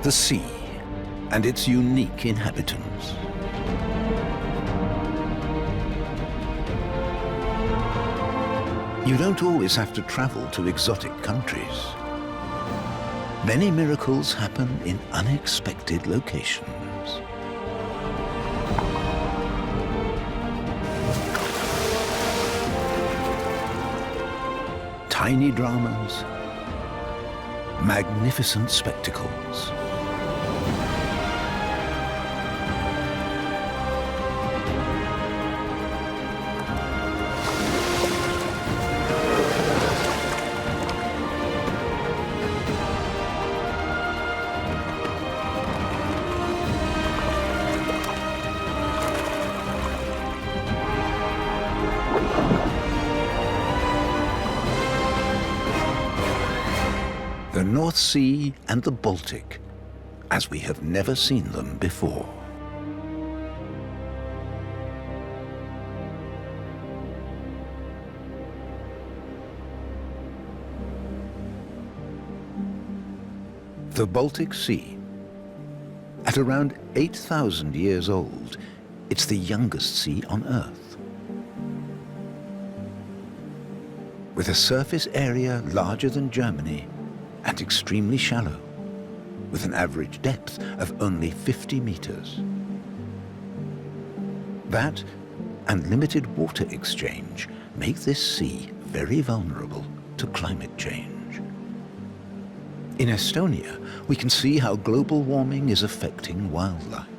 The sea and its unique inhabitants. You don't always have to travel to exotic countries. Many miracles happen in unexpected locations. Tiny dramas, magnificent spectacles. The North Sea and the Baltic, as we have never seen them before. The Baltic Sea. At around 8,000 years old, it's the youngest sea on Earth. With a surface area larger than Germany, and extremely shallow, with an average depth of only 50 meters. That and limited water exchange make this sea very vulnerable to climate change. In Estonia, we can see how global warming is affecting wildlife.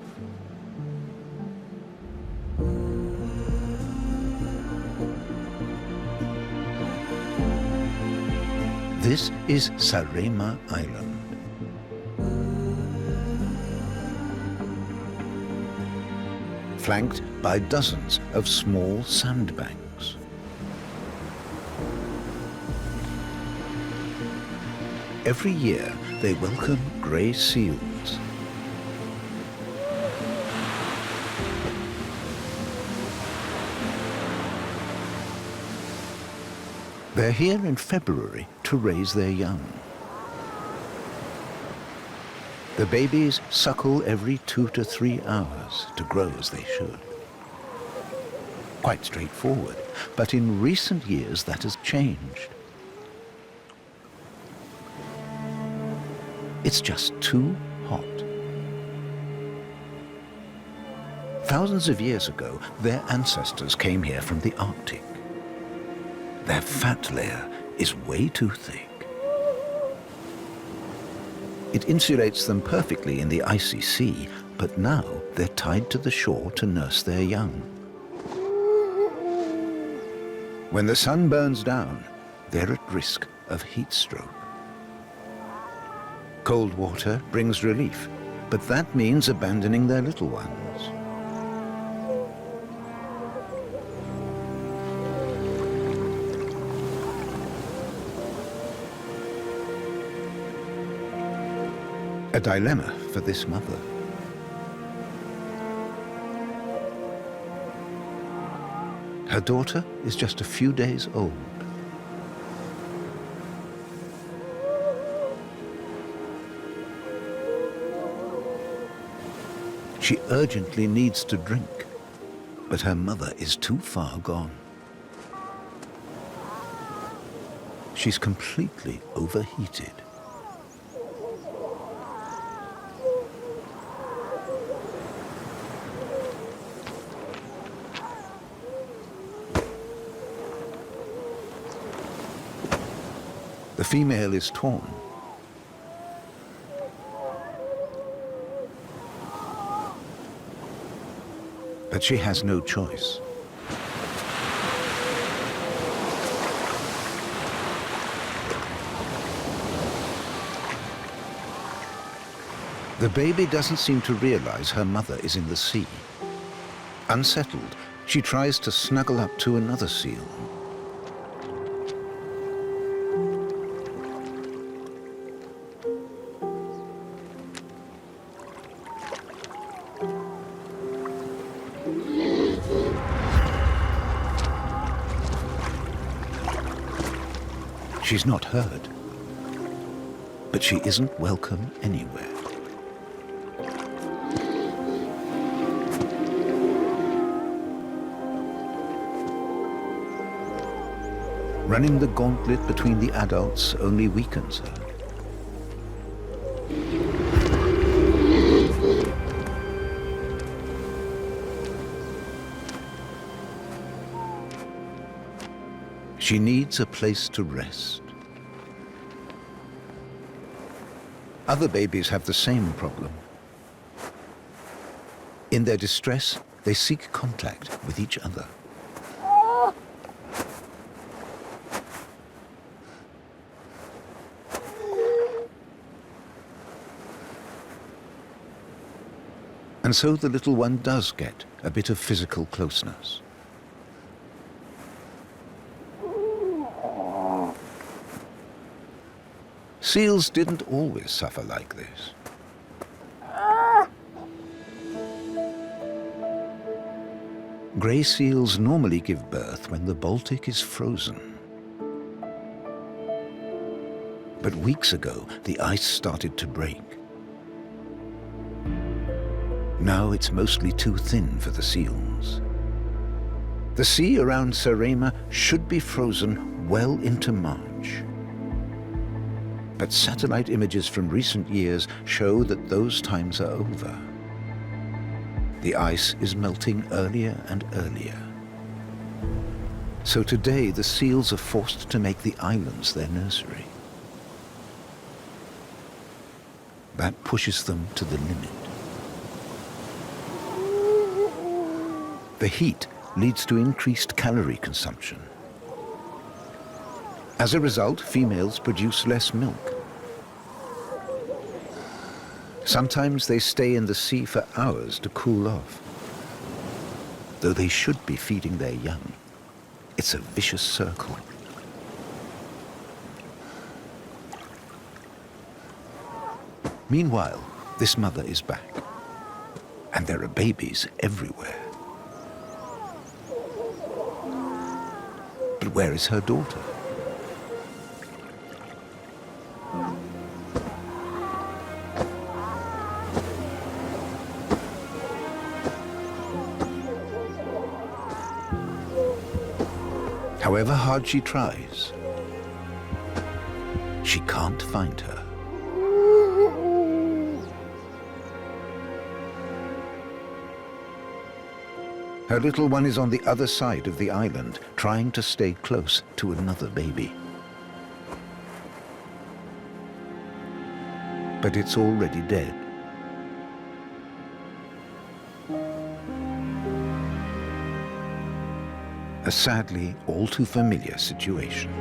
This is Saaremaa Island. Flanked by dozens of small sandbanks. Every year, they welcome grey seals. They're here in February to raise their young. The babies suckle every 2 to 3 hours to grow as they should. Quite straightforward, but in recent years that has changed. It's just too hot. Thousands of years ago, their ancestors came here from the Arctic. Their fat layer is way too thick. It insulates them perfectly in the icy sea, but now they're tied to the shore to nurse their young. When the sun burns down, they're at risk of heat stroke. Cold water brings relief, but that means abandoning their little ones. A dilemma for this mother. Her daughter is just a few days old. She urgently needs to drink, but her mother is too far gone. She's completely overheated. The female is torn. But she has no choice. The baby doesn't seem to realize her mother is in the sea. Unsettled, she tries to snuggle up to another seal. She's not heard, but she isn't welcome anywhere. Running the gauntlet between the adults only weakens her. She needs a place to rest. Other babies have the same problem. In their distress, they seek contact with each other. And so the little one does get a bit of physical closeness. Seals didn't always suffer like this. Grey seals normally give birth when the Baltic is frozen. But weeks ago, the ice started to break. Now it's mostly too thin for the seals. The sea around Saaremaa should be frozen well into March. But satellite images from recent years show that those times are over. The ice is melting earlier and earlier. So today the seals are forced to make the islands their nursery. That pushes them to the limit. The heat leads to increased calorie consumption. As a result, females produce less milk. Sometimes they stay in the sea for hours to cool off. Though they should be feeding their young, it's a vicious circle. Meanwhile, this mother is back, and there are babies everywhere. But where is her daughter? However hard she tries, she can't find her. Her little one is on the other side of the island, trying to stay close to another baby. But it's already dead. A sadly all too familiar situation.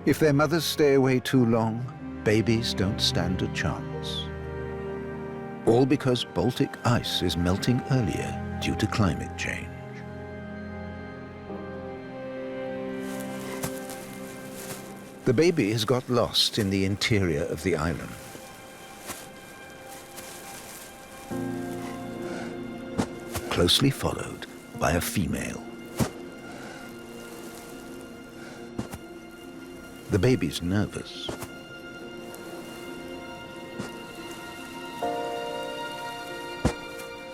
If their mothers stay away too long, babies don't stand a chance. All because Baltic ice is melting earlier due to climate change. The baby has got lost in the interior of the island. Closely followed by a female. The baby's nervous.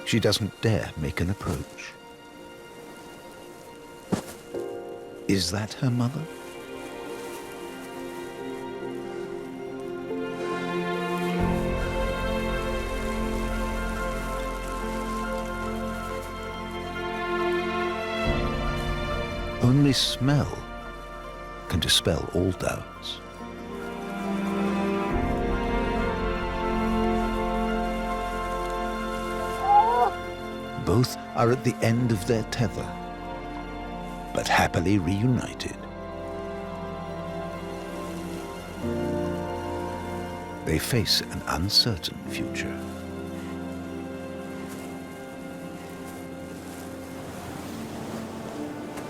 She doesn't dare make an approach. Is that her mother? Only smell can dispel all doubts. Both are at the end of their tether, but happily reunited. They face an uncertain future.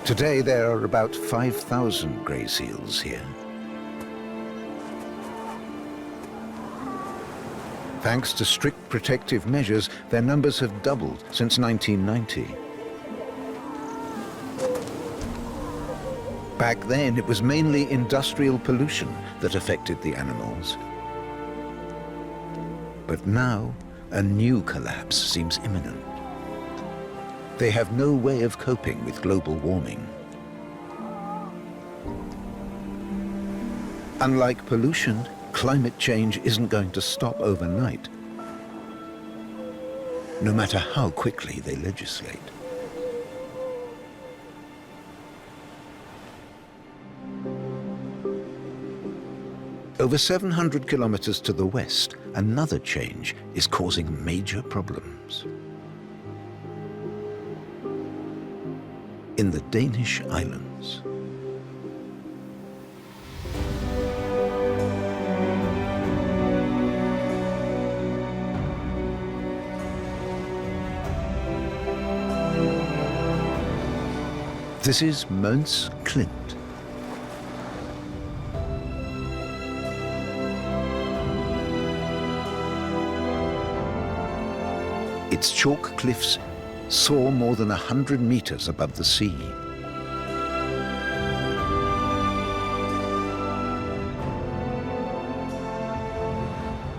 Today there are about 5,000 grey seals here. Thanks to strict protective measures, their numbers have doubled since 1990. Back then, it was mainly industrial pollution that affected the animals. But now, a new collapse seems imminent. They have no way of coping with global warming. Unlike pollution, climate change isn't going to stop overnight, no matter how quickly they legislate. Over 700 kilometers to the west, another change is causing major problems. In the Danish islands. This is Møns Klint. Its chalk cliffs soar more than 100 meters above the sea.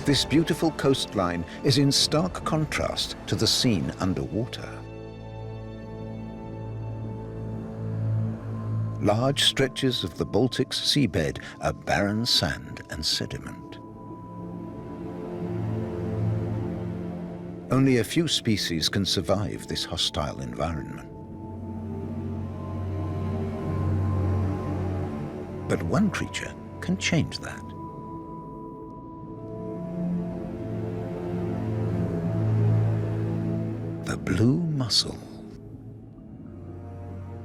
This beautiful coastline is in stark contrast to the scene underwater. Large stretches of the Baltic's seabed are barren sand and sediment. Only a few species can survive this hostile environment. But one creature can change that. The blue mussel.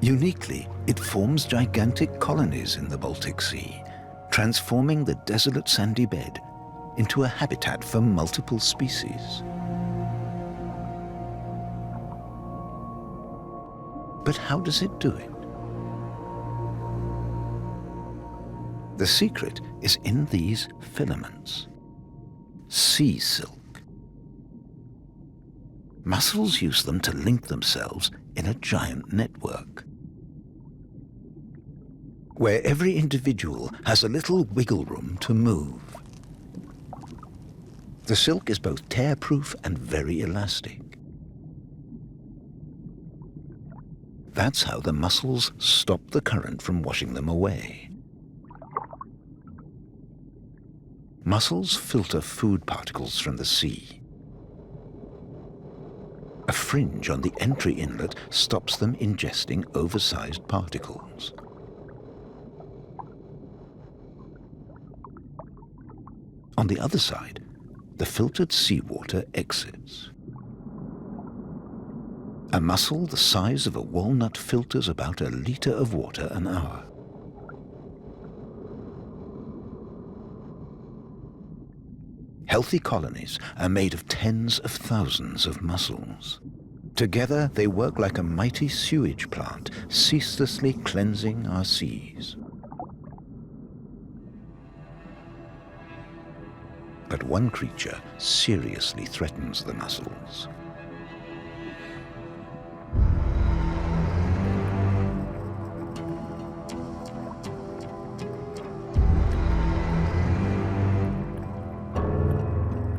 Uniquely, it forms gigantic colonies in the Baltic Sea, transforming the desolate sandy bed into a habitat for multiple species. But how does it do it? The secret is in these filaments. Sea silk. Mussels use them to link themselves in a giant network, where every individual has a little wiggle room to move. The silk is both tear-proof and very elastic. That's how the mussels stop the current from washing them away. Mussels filter food particles from the sea. A fringe on the entry inlet stops them ingesting oversized particles. On the other side, the filtered seawater exits. A mussel the size of a walnut filters about 1 liter of water an hour. Healthy colonies are made of tens of thousands of mussels. Together, they work like a mighty sewage plant, ceaselessly cleansing our seas. But one creature seriously threatens the mussels.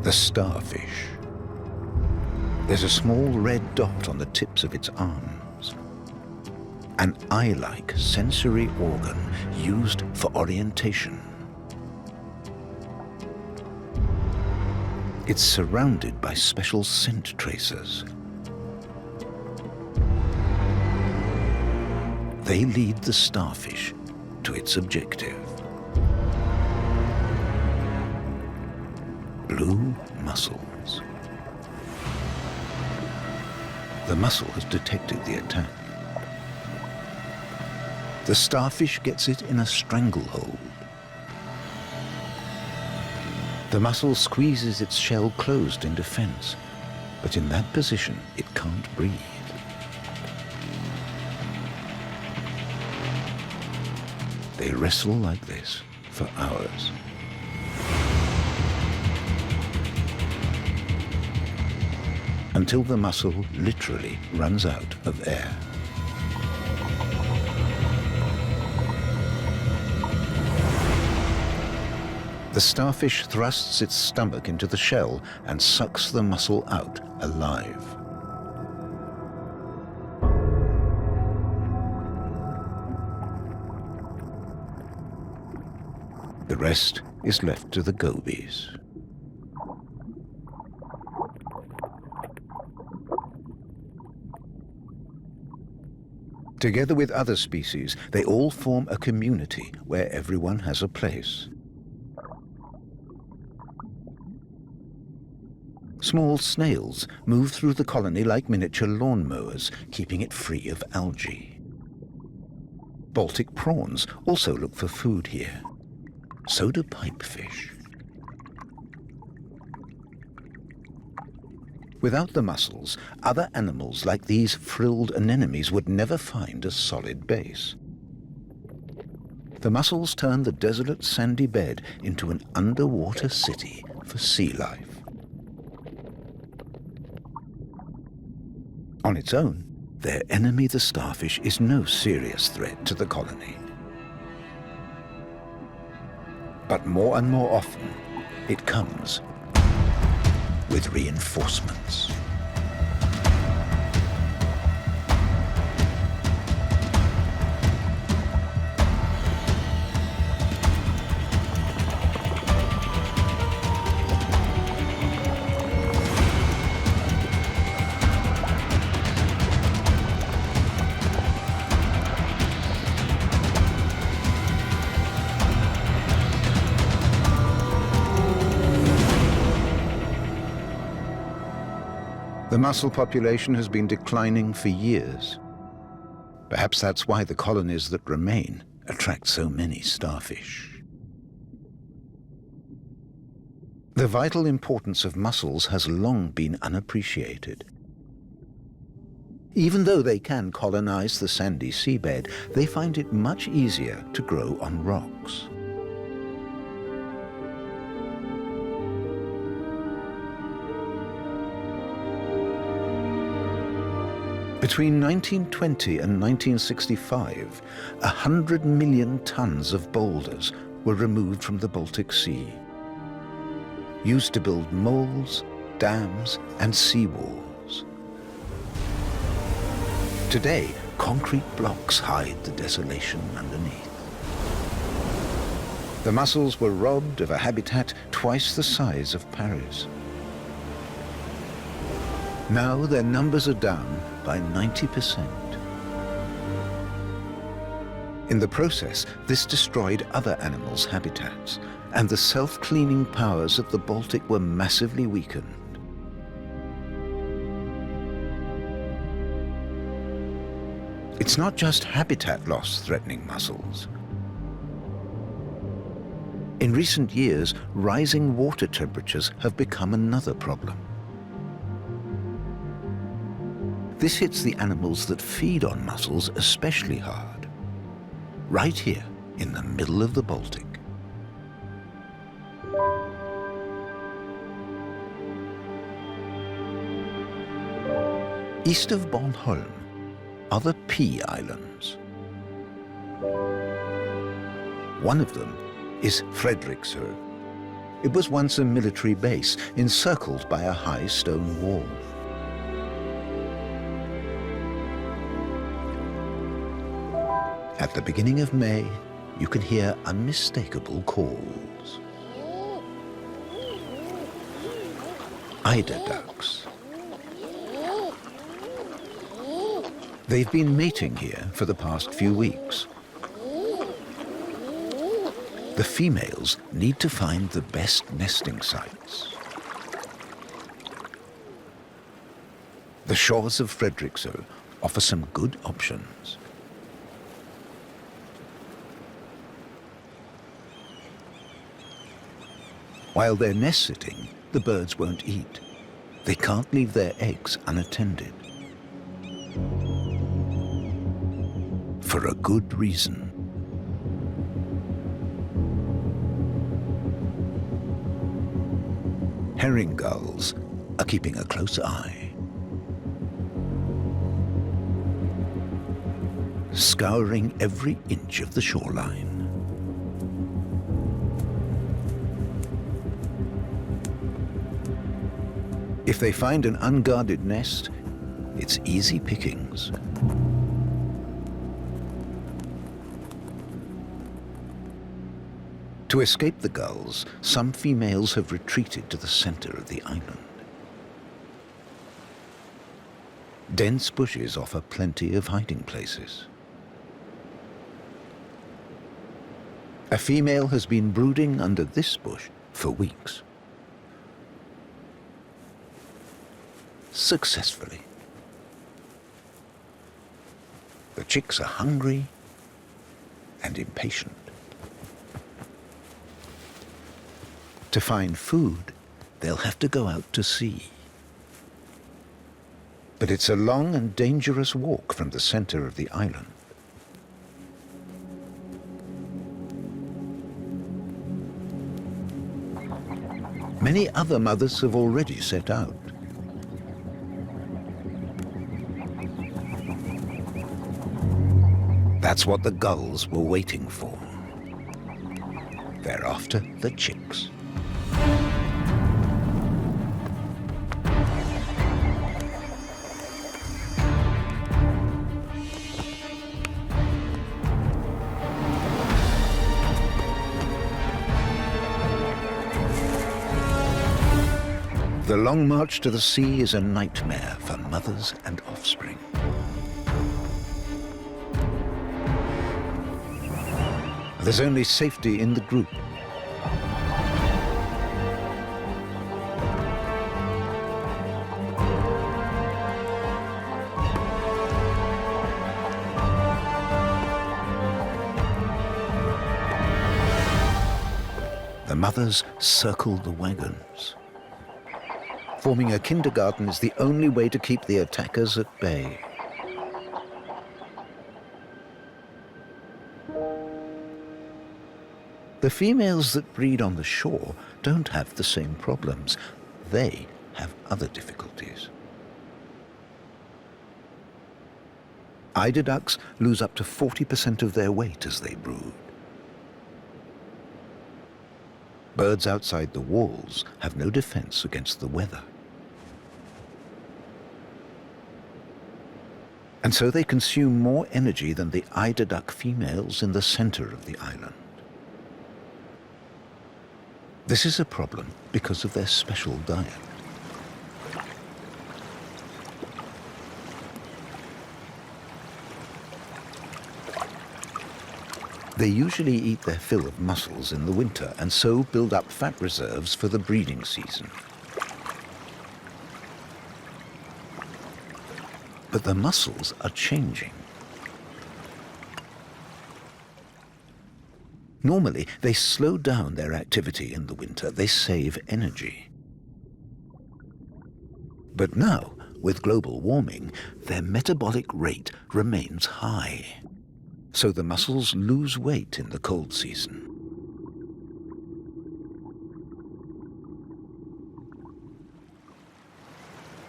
The starfish. There's a small red dot on the tips of its arms. An eye-like sensory organ used for orientation. It's surrounded by special scent tracers. They lead the starfish to its objective. Blue mussels. The mussel has detected the attack. The starfish gets it in a stranglehold. The mussel squeezes its shell closed in defense, but in that position it can't breathe. They wrestle like this for hours. Until the mussel literally runs out of air. The starfish thrusts its stomach into the shell and sucks the mussel out alive. The rest is left to the gobies. Together with other species, they all form a community where everyone has a place. Small snails move through the colony like miniature lawnmowers, keeping it free of algae. Baltic prawns also look for food here. So do pipefish. Without the mussels, other animals like these frilled anemones would never find a solid base. The mussels turn the desolate sandy bed into an underwater city for sea life. On its own, their enemy, the starfish, is no serious threat to the colony. But more and more often, it comes with reinforcements. The mussel population has been declining for years. Perhaps that's why the colonies that remain attract so many starfish. The vital importance of mussels has long been unappreciated. Even though they can colonize the sandy seabed, they find it much easier to grow on rocks. Between 1920 and 1965, 100 million tons of boulders were removed from the Baltic Sea, used to build moles, dams, and seawalls. Today, concrete blocks hide the desolation underneath. The mussels were robbed of a habitat twice the size of Paris. Now their numbers are down by 90%. In the process, this destroyed other animals' habitats, and the self-cleaning powers of the Baltic were massively weakened. It's not just habitat loss threatening mussels. In recent years, rising water temperatures have become another problem. This hits the animals that feed on mussels especially hard, right here in the middle of the Baltic. East of Bornholm are the Pea Islands. One of them is Frederiksö. It was once a military base encircled by a high stone wall. At the beginning of May, you can hear unmistakable calls. Eider ducks. They've been mating here for the past few weeks. The females need to find the best nesting sites. The shores of Frederiksö offer some good options. While they're nest sitting, the birds won't eat. They can't leave their eggs unattended. For a good reason. Herring gulls are keeping a close eye. Scouring every inch of the shoreline. If they find an unguarded nest, it's easy pickings. To escape the gulls, some females have retreated to the center of the island. Dense bushes offer plenty of hiding places. A female has been brooding under this bush for weeks. Successfully. The chicks are hungry and impatient. To find food, they'll have to go out to sea. But it's a long and dangerous walk from the center of the island. Many other mothers have already set out. That's what the gulls were waiting for. They're after the chicks. The long march to the sea is a nightmare for mothers and offspring. There's only safety in the group. The mothers circle the wagons. Forming a kindergarten is the only way to keep the attackers at bay. The females that breed on the shore don't have the same problems. They have other difficulties. Eider ducks lose up to 40% of their weight as they brood. Birds outside the walls have no defense against the weather. And so they consume more energy than the eider duck females in the center of the island. This is a problem because of their special diet. They usually eat their fill of mussels in the winter and so build up fat reserves for the breeding season. But the mussels are changing. Normally, they slow down their activity in the winter. They save energy. But now, with global warming, their metabolic rate remains high. So the mussels lose weight in the cold season.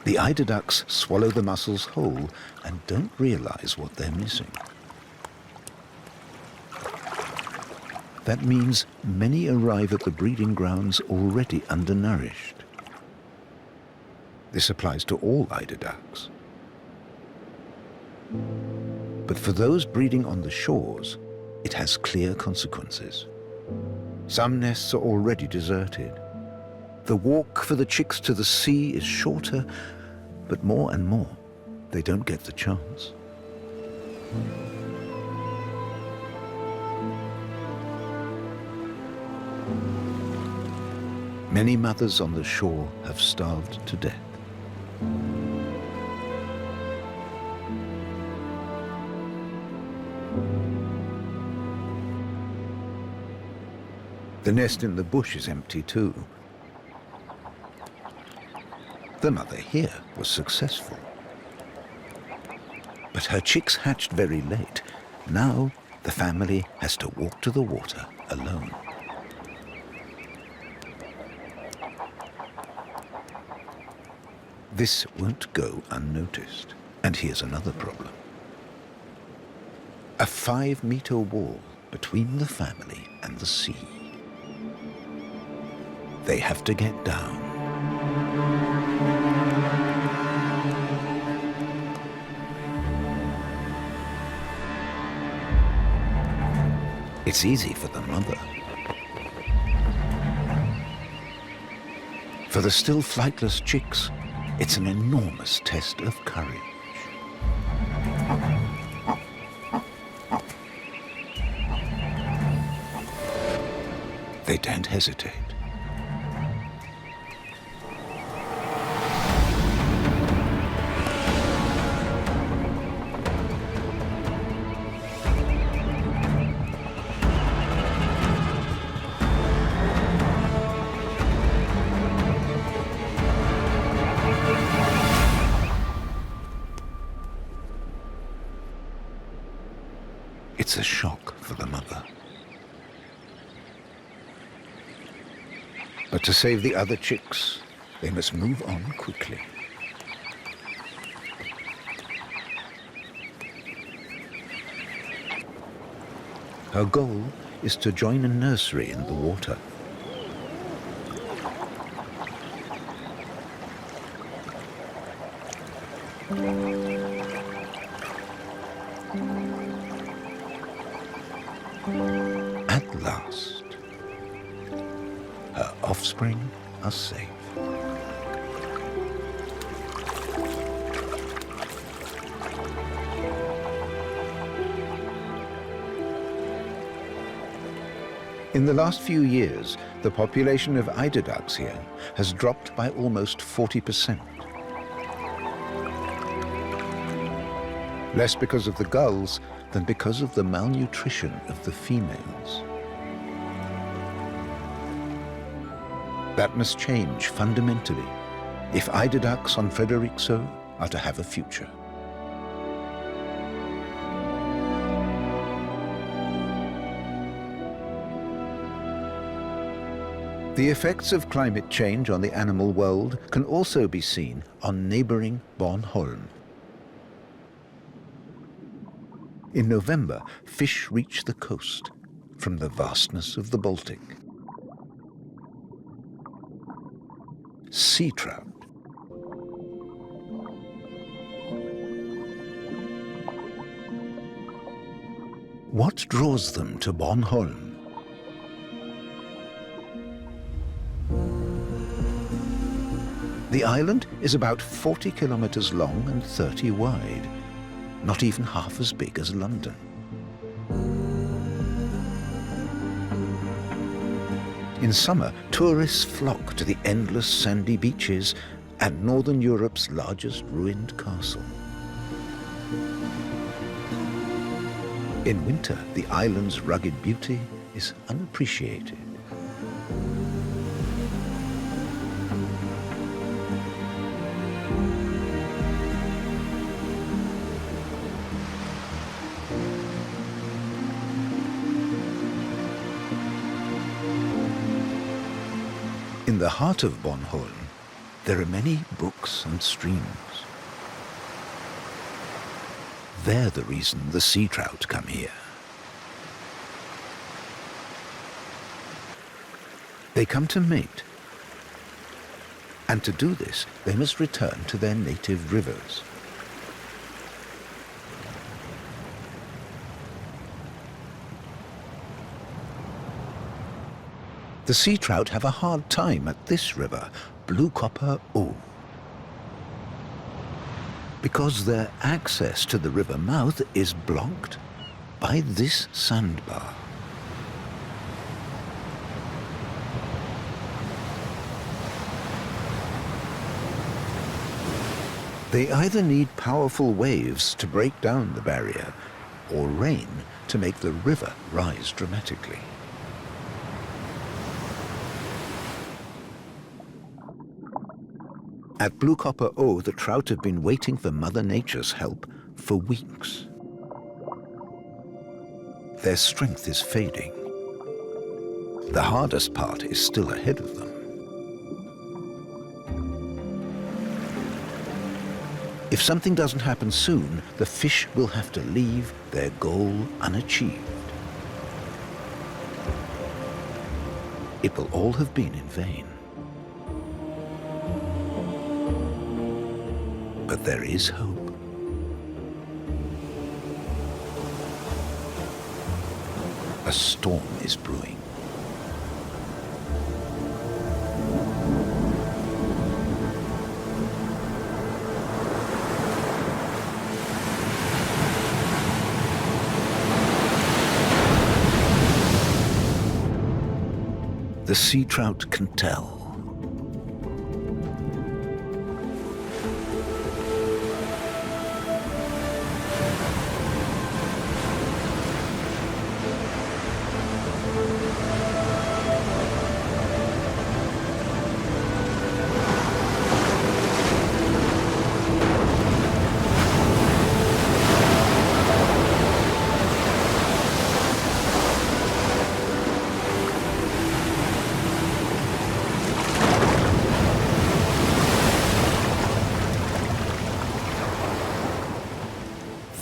The eider ducks swallow the mussels whole and don't realize what they're missing. That means many arrive at the breeding grounds already undernourished. This applies to all eider ducks. But for those breeding on the shores, it has clear consequences. Some nests are already deserted. The walk for the chicks to the sea is shorter, but more and more, they don't get the chance. Many mothers on the shore have starved to death. The nest in the bush is empty too. The mother here was successful. But her chicks hatched very late. Now the family has to walk to the water alone. This won't go unnoticed. And here's another problem. A 5-meter wall between the family and the sea. They have to get down. It's easy for the mother. For the still flightless chicks, it's an enormous test of courage. They don't hesitate. It's a shock for the mother. But to save the other chicks, they must move on quickly. Her goal is to join a nursery in the water. At last, her offspring are safe. In the last few years, the population of eider ducks here has dropped by almost 40%. Less because of the gulls than because of the malnutrition of the females. That must change fundamentally if eider ducks on Frederiksö are to have a future. The effects of climate change on the animal world can also be seen on neighboring Bornholm. In November, fish reach the coast from the vastness of the Baltic. Sea trout. What draws them to Bornholm? The island is about 40 kilometers long and 30 wide, not even half as big as London. In summer, tourists flock to the endless sandy beaches and Northern Europe's largest ruined castle. In winter, the island's rugged beauty is unappreciated. In the heart of Bornholm, there are many brooks and streams. They're the reason the sea trout come here. They come to mate. And to do this, they must return to their native rivers. The sea trout have a hard time at this river, Blue-Copper Å, because their access to the river mouth is blocked by this sandbar. They either need powerful waves to break down the barrier, or rain to make the river rise dramatically. At Blue-Copper Å, the trout have been waiting for Mother Nature's help for weeks. Their strength is fading. The hardest part is still ahead of them. If something doesn't happen soon, the fish will have to leave their goal unachieved. It will all have been in vain. But there is hope. A storm is brewing. the sea trout can tell.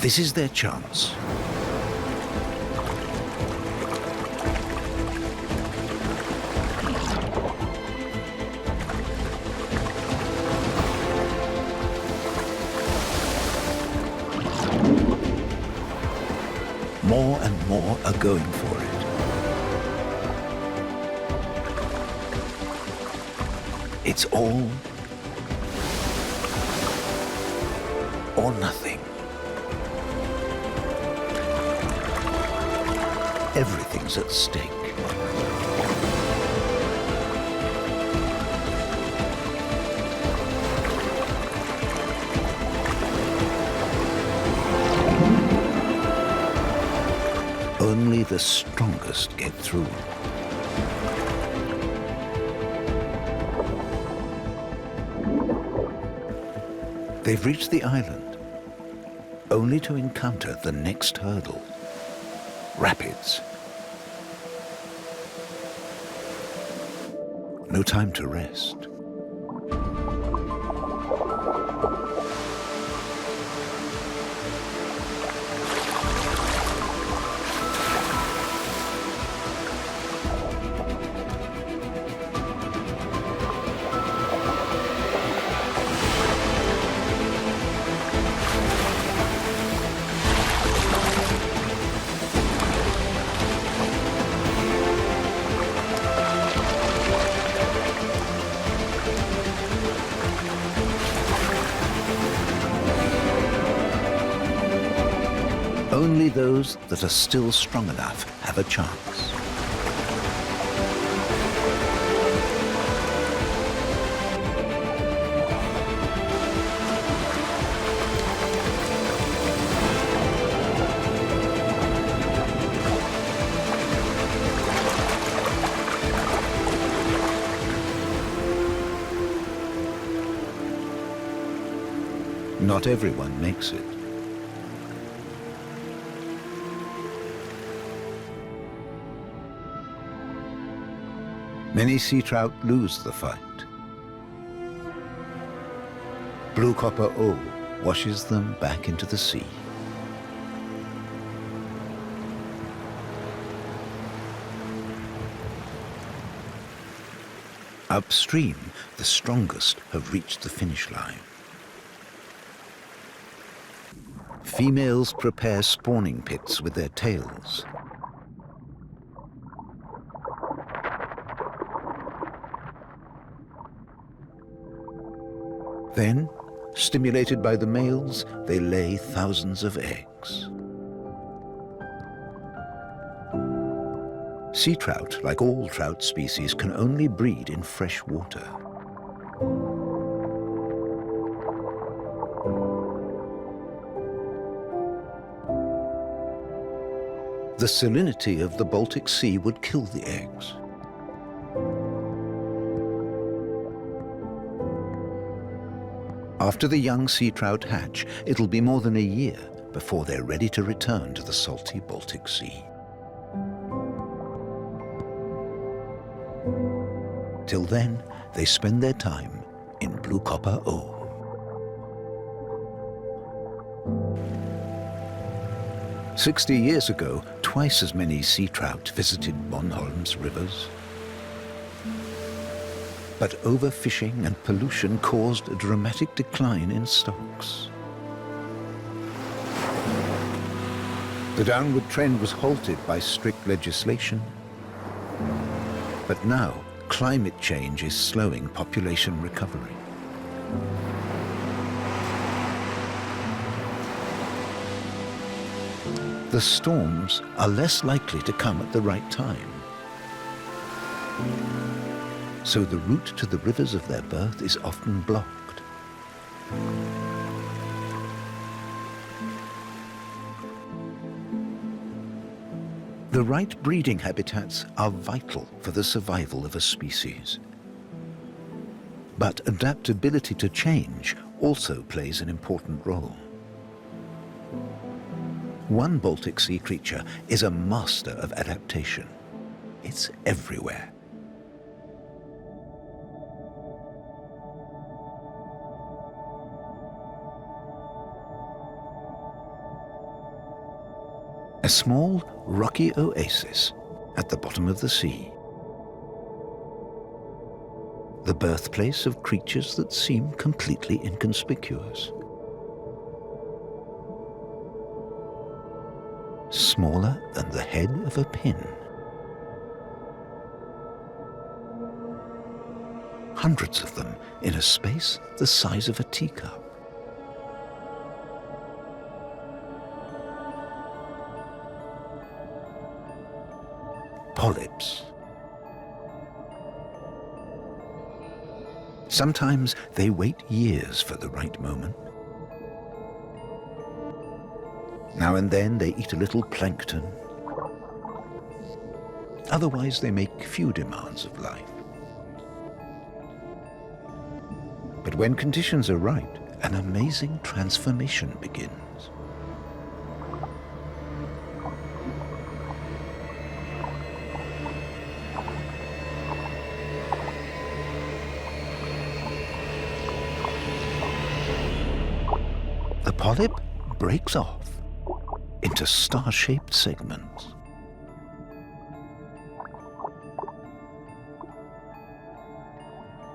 This is their chance. More and more are going for it. It's all or nothing. Everything's at stake. Only the strongest get through. They've reached the island, only to encounter the next hurdle. Rapids. No time to rest. Only those that are still strong enough have a chance. Not everyone makes it. Many sea trout lose the fight. Blue copper O washes them back into the sea. Upstream, the strongest have reached the finish line. Females prepare spawning pits with their tails. Then, stimulated by the males, they lay thousands of eggs. Sea trout, like all trout species, can only breed in fresh water. The salinity of the Baltic Sea would kill the eggs. After the young sea trout hatch, it'll be more than a year before they're ready to return to the salty Baltic Sea. Till then, they spend their time in blue copper O. "60 years ago, twice as many sea trout visited Bornholm's rivers. But overfishing and pollution caused a dramatic decline in stocks. The downward trend was halted by strict legislation. But now, climate change is slowing population recovery. The storms are less likely to come at the right time. so the route to the rivers of their birth is often blocked. The right breeding habitats are vital for the survival of a species. But adaptability to change also plays an important role. One Baltic Sea creature is a master of adaptation. It's everywhere. A small, rocky oasis at the bottom of the sea. The birthplace of creatures that seem completely inconspicuous. Smaller than the head of a pin. Hundreds of them in a space the size of a teacup. Polyps. Sometimes they wait years for the right moment. Now and then they eat a little plankton. Otherwise they make few demands of life. But when conditions are right, an amazing transformation begins. The polyp breaks off into star-shaped segments.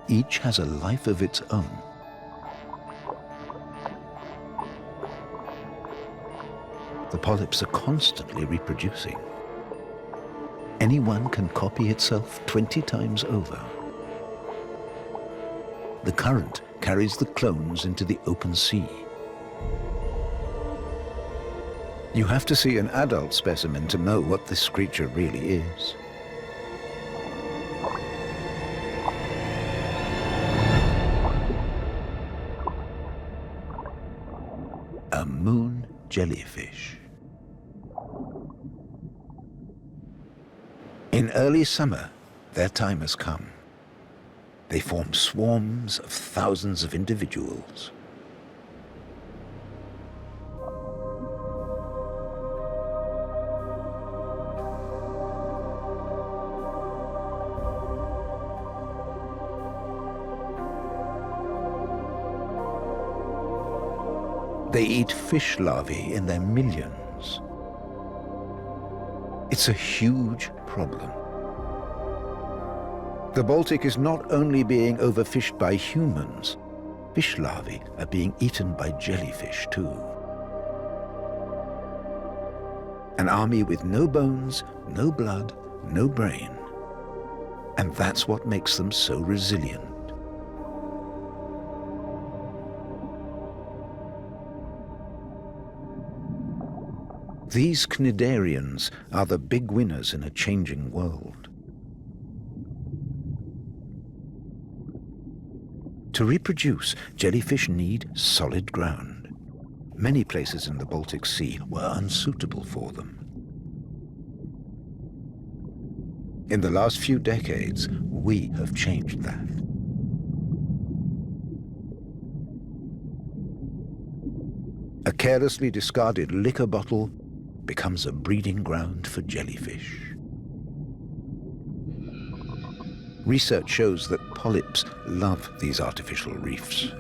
Each has a life of its own. The polyps are constantly reproducing. Any one can copy itself 20 times over. The current carries the clones into the open sea. You have to see an adult specimen to know what this creature really is. A moon jellyfish. In early summer, their time has come. They form swarms of thousands of individuals. They eat fish larvae in their millions. It's a huge problem. The Baltic is not only being overfished by humans, fish larvae are being eaten by jellyfish too. An army with no bones, no blood, no brain. And that's what makes them so resilient. These cnidarians are the big winners in a changing world. To reproduce, jellyfish need solid ground. Many places in the Baltic Sea were unsuitable for them. In the last few decades, we have changed that. A carelessly discarded liquor bottle becomes a breeding ground for jellyfish. Research shows that polyps love these artificial reefs.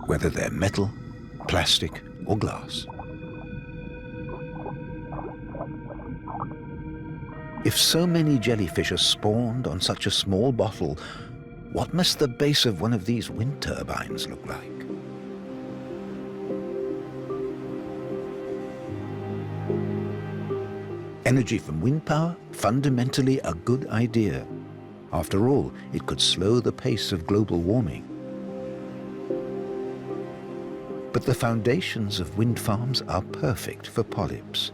Whether they're metal, plastic, or glass. If so many jellyfish are spawned on such a small bottle, what must the base of one of these wind turbines look like? Energy from wind power, fundamentally a good idea. After all, it could slow the pace of global warming. But the foundations of wind farms are perfect for polyps.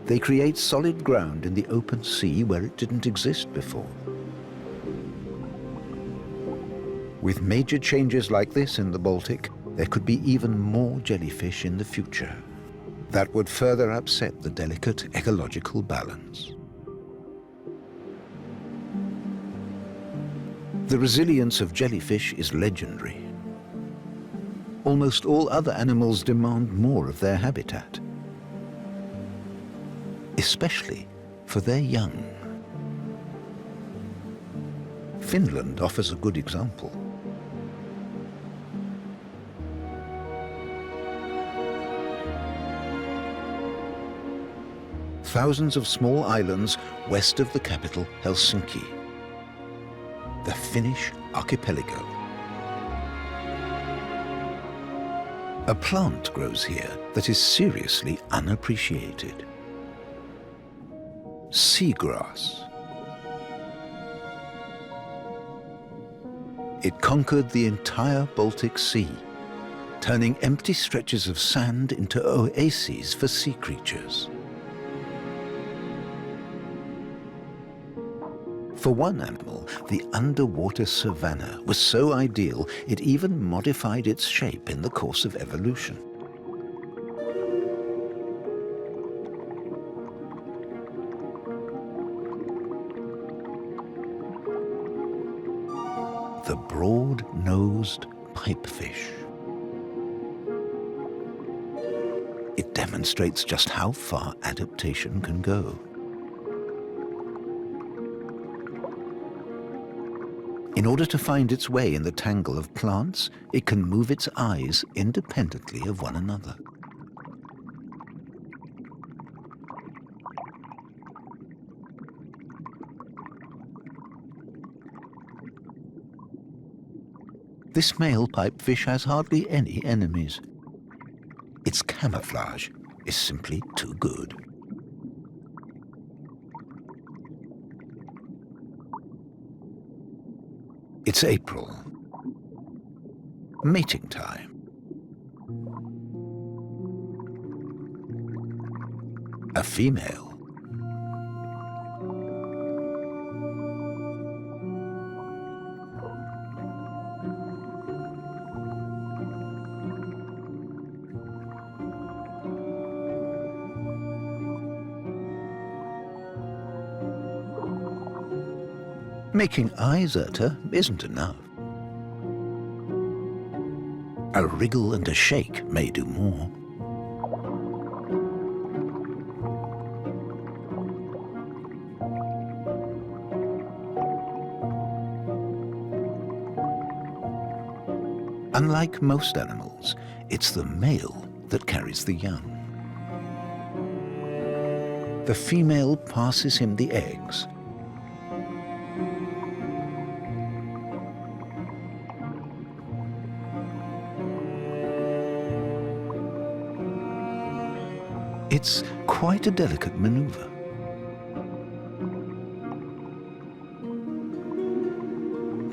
They create solid ground in the open sea where it didn't exist before. With major changes like this in the Baltic, there could be even more jellyfish in the future. That would further upset the delicate ecological balance. The resilience of jellyfish is legendary. Almost all other animals demand more of their habitat, especially for their young. Finland offers a good example. Thousands of small islands west of the capital, Helsinki. The Finnish archipelago. A plant grows here that is seriously unappreciated. Seagrass. It conquered the entire Baltic Sea, turning empty stretches of sand into oases for sea creatures. For one animal, the underwater savanna was so ideal it even modified its shape in the course of evolution. The broad-nosed pipefish. It demonstrates just how far adaptation can go. In order to find its way in the tangle of plants, it can move its eyes independently of one another. This male pipefish has hardly any enemies. Its camouflage is simply too good. It's April. Mating time. A female. Making eyes at her isn't enough. A wriggle and a shake may do more. Unlike most animals, it's the male that carries the young. The female passes him the eggs. It's quite a delicate maneuver.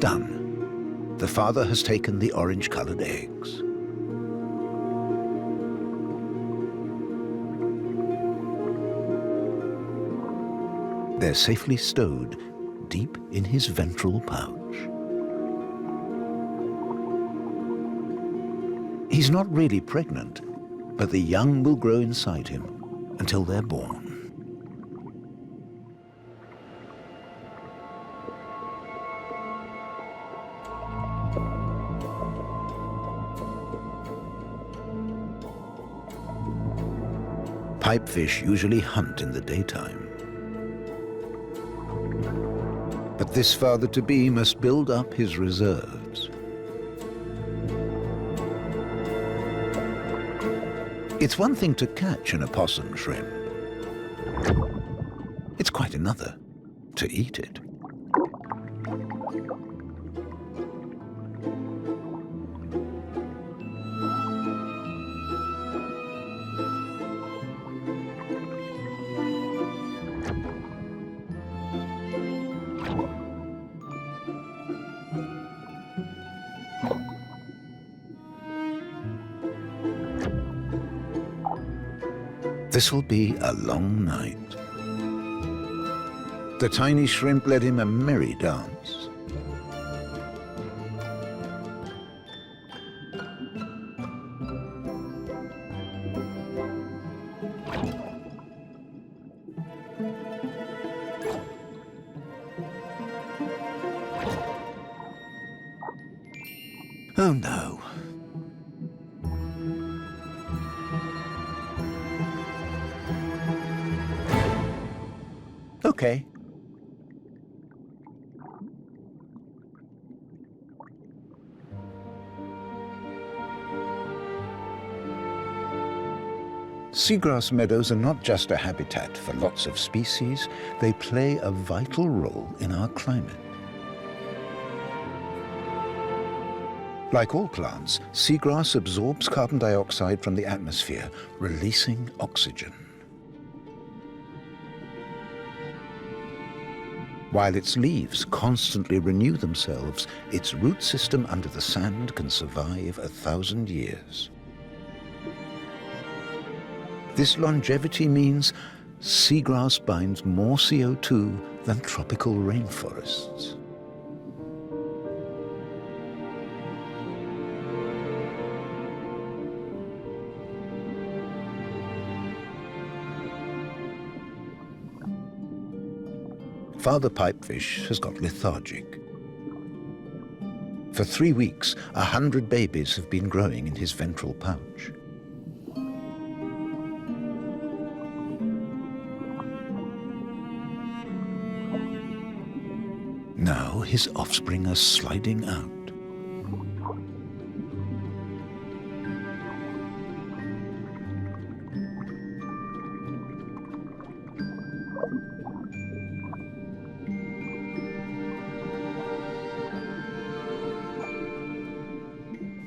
Done. The father has taken the orange-colored eggs. They're safely stowed deep in his ventral pouch. He's not really pregnant, but the young will grow inside him until they're born. Pipefish usually hunt in the daytime. But this father-to-be must build up his reserves. It's one thing to catch an opossum shrimp. It's quite another to eat it. This'll be a long night. The tiny shrimp led him a merry dance. Oh no. Okay. Seagrass meadows are not just a habitat for lots of species, they play a vital role in our climate. Like all plants, seagrass absorbs carbon dioxide from the atmosphere, releasing oxygen. While its leaves constantly renew themselves, its root system under the sand can survive 1,000 years. This longevity means seagrass binds more CO2 than tropical rainforests. Father Pipefish has got lethargic. For 3 weeks, 100 babies have been growing in his ventral pouch. Now his offspring are sliding out.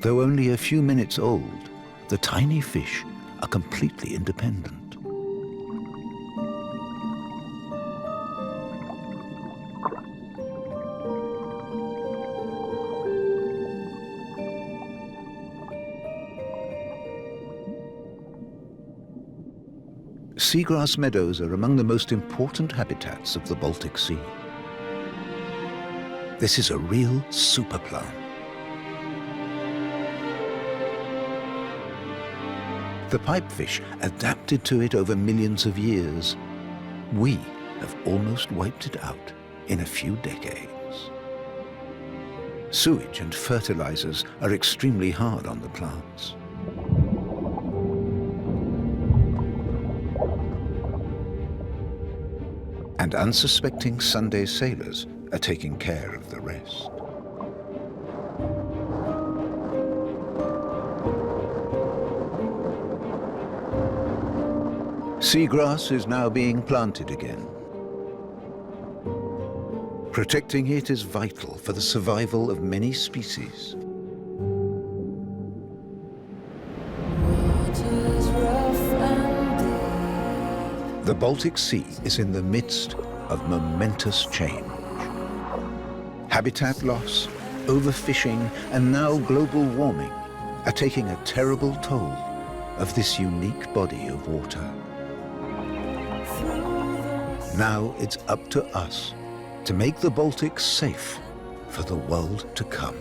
Though only a few minutes old, the tiny fish are completely independent. Seagrass meadows are among the most important habitats of the Baltic Sea. This is a real superplant. The pipefish adapted to it over millions of years. We have almost wiped it out in a few decades. Sewage and fertilizers are extremely hard on the plants. And unsuspecting Sunday sailors are taking care of the rest. Seagrass is now being planted again. Protecting it is vital for the survival of many species. The Baltic Sea is in the midst of momentous change. Habitat loss, overfishing, and now global warming are taking a terrible toll of this unique body of water. Now it's up to us to make the Baltic safe for the world to come.